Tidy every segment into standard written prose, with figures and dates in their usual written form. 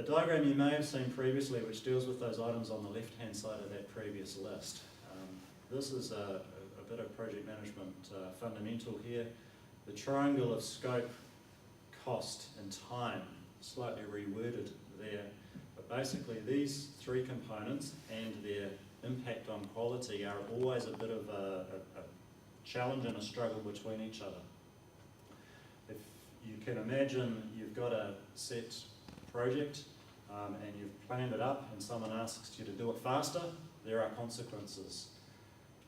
A diagram you may have seen previously which deals with those items on the left-hand side of that previous list. This is a bit of project management fundamental here. The triangle of scope, cost and time, slightly reworded there. But basically these three components and their impact on quality are always a bit of a challenge and a struggle between each other. If you can imagine you've got a set project and you've planned it up and someone asks you to do it faster, there are consequences.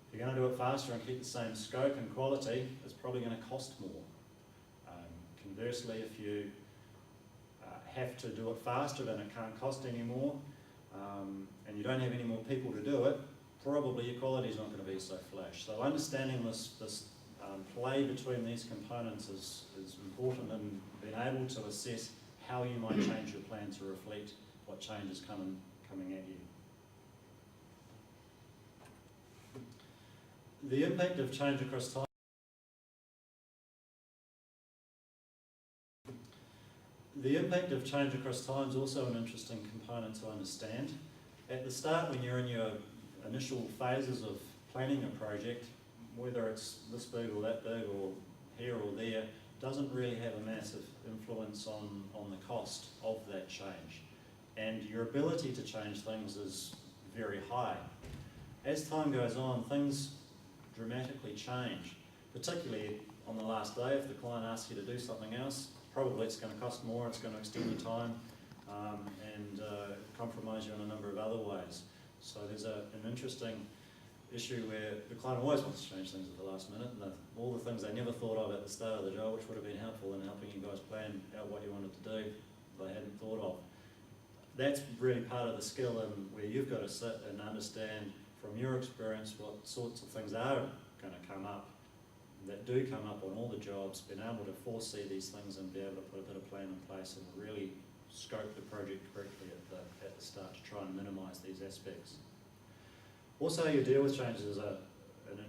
If you're going to do it faster and keep the same scope and quality, it's probably going to cost more. Conversely, if you have to do it faster then it can't cost any more, and you don't have any more people to do it, probably your quality is not going to be so flash. So understanding this play between these components is important in being able to assess how you might change your plan to reflect what change is coming at you. The impact of change across time. The impact of change across time is also an interesting component to understand. At the start, when you're in your initial phases of planning a project, whether it's this big or that big or here or there, doesn't really have a massive influence on the cost of that change. And your ability to change things is very high. As time goes on, things dramatically change, particularly on the last day. If the client asks you to do something else, probably it's going to cost more, it's going to extend your time and compromise you in a number of other ways. So there's an interesting issue where the client always wants to change things at the last minute, and all the things they never thought of at the start of the job, which would have been helpful in helping you guys plan out what you wanted to do, they hadn't thought of. That's really part of the skill, and where you've got to sit and understand from your experience what sorts of things are going to come up, that do come up on all the jobs, being able to foresee these things and be able to put a bit of plan in place and really scope the project correctly at the start to try and minimise these aspects. Also, you deal with changes is an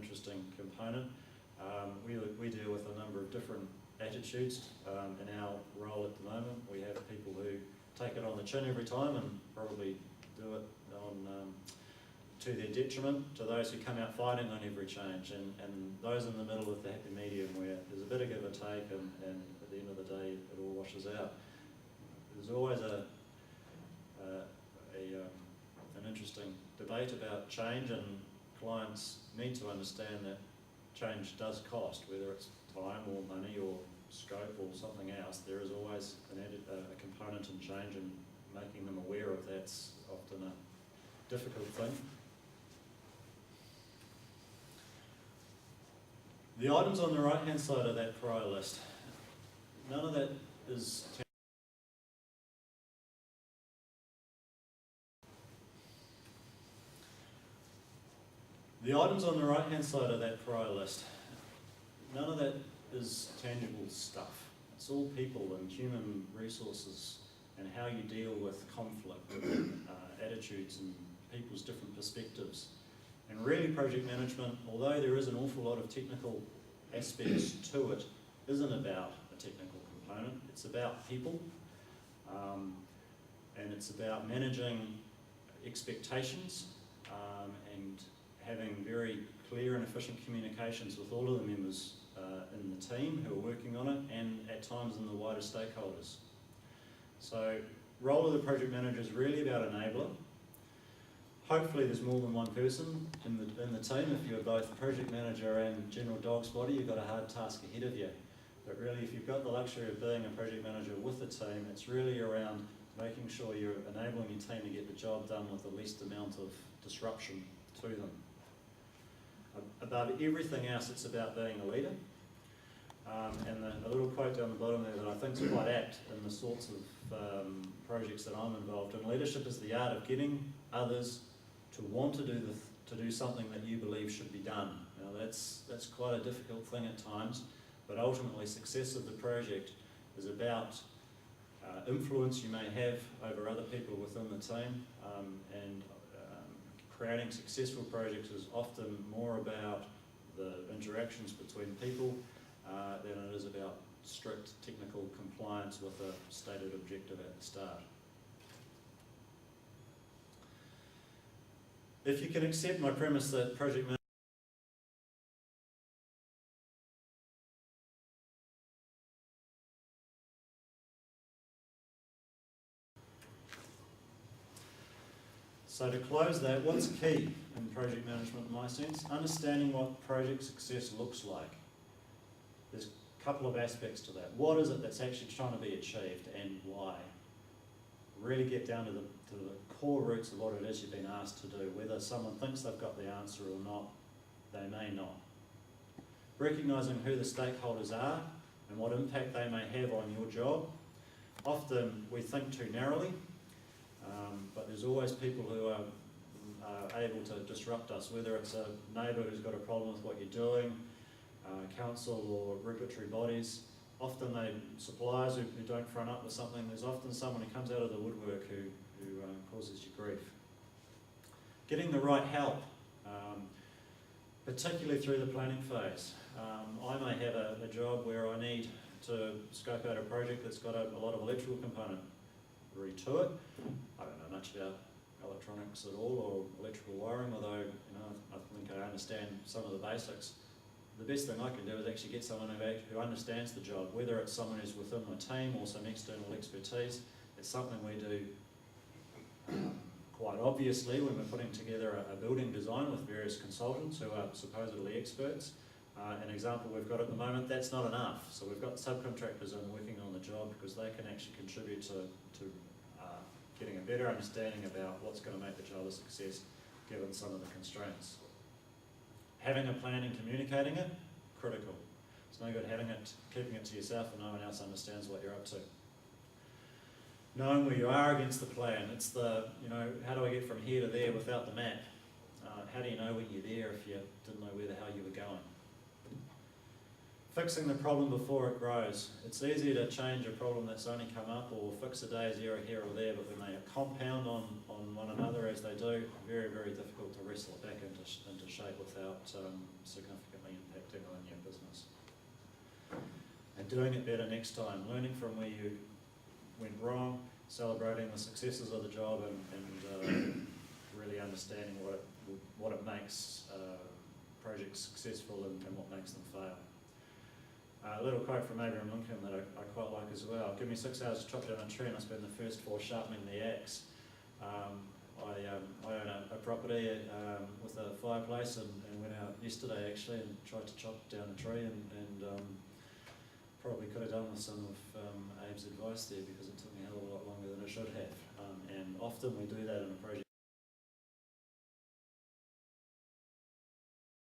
interesting component. We deal with a number of different attitudes in our role at the moment. We have people who take it on the chin every time and probably do it to their detriment, to those who come out fighting on every change, and those in the middle of the happy medium where there's a bit of give and take, and at the end of the day it all washes out. There's always an interesting debate about change, and clients need to understand that change does cost, whether it's time or money or scope or something else. There is always a component in change, and making them aware of that's often a difficult thing. The items on the right-hand side of that prior list, none of that is the items on the right-hand side of that prior list, none of that is tangible stuff. It's all people and human resources and how you deal with conflict, attitudes and people's different perspectives. And really project management, although there is an awful lot of technical aspects to it, isn't about a technical component. It's about people, and it's about managing expectations and having very clear and efficient communications with all of the members in the team who are working on it, and at times in the wider stakeholders. So, role of the project manager is really about enabler. Hopefully there's more than one person in the team. If you're both project manager and general dog spotter, you've got a hard task ahead of you. But really, if you've got the luxury of being a project manager with a team, it's really around making sure you're enabling your team to get the job done with the least amount of disruption to them. Above everything else, it's about being a leader. And a little quote down the bottom there that I think is quite apt in the sorts of projects that I'm involved in. Leadership is the art of getting others to want to do something that you believe should be done. Now that's quite a difficult thing at times, but ultimately success of the project is about influence you may have over other people within the team, and creating successful projects is often more about the interactions between people than it is about strict technical compliance with a stated objective at the start. If you can accept my premise that project management So to close that, what's key in project management in my sense? Understanding what project success looks like. There's a couple of aspects to that. What is it that's actually trying to be achieved and why? Really get down to the core roots of what it is you've been asked to do. Whether someone thinks they've got the answer or not, they may not. Recognising who the stakeholders are and what impact they may have on your job. Often we think too narrowly. But there's always people who are able to disrupt us, whether it's a neighbour who's got a problem with what you're doing, council or regulatory bodies. Often they suppliers who don't front up with something. There's often someone who comes out of the woodwork who causes you grief. Getting the right help, particularly through the planning phase. I may have a job where I need to scope out a project that's got a lot of electrical component to it. I don't know much about electronics at all or electrical wiring, although I think I understand some of the basics. The best thing I can do is actually get someone who understands the job, whether it's someone who's within my team or some external expertise. It's something we do quite obviously when we're putting together a building design with various consultants who are supposedly experts. An example we've got at the moment, that's not enough. So we've got subcontractors in working on the job because they can actually contribute to getting a better understanding about what's going to make the job a success given some of the constraints. Having a plan and communicating it, critical. It's no good keeping it to yourself and no one else understands what you're up to. Knowing where you are against the plan, it's how do I get from here to there without the map? How do you know when you're there if you didn't know where the hell you were going? Fixing the problem before it grows. It's easy to change a problem that's only come up or fix a day's error here or there, but when they compound on one another as they do, very, very difficult to wrestle it back into shape without significantly impacting on your business. And doing it better next time, learning from where you went wrong, celebrating the successes of the job and really understanding what it makes projects successful and what makes them fail. A little quote from Abraham Lincoln that I quite like as well. Give me 6 hours to chop down a tree and I spend the first 4 sharpening the axe. I own a property with a fireplace and went out yesterday actually and tried to chop down a tree and probably could have done with some of Abe's advice there because it took me a hell of a lot longer than it should have. And often we do that in a project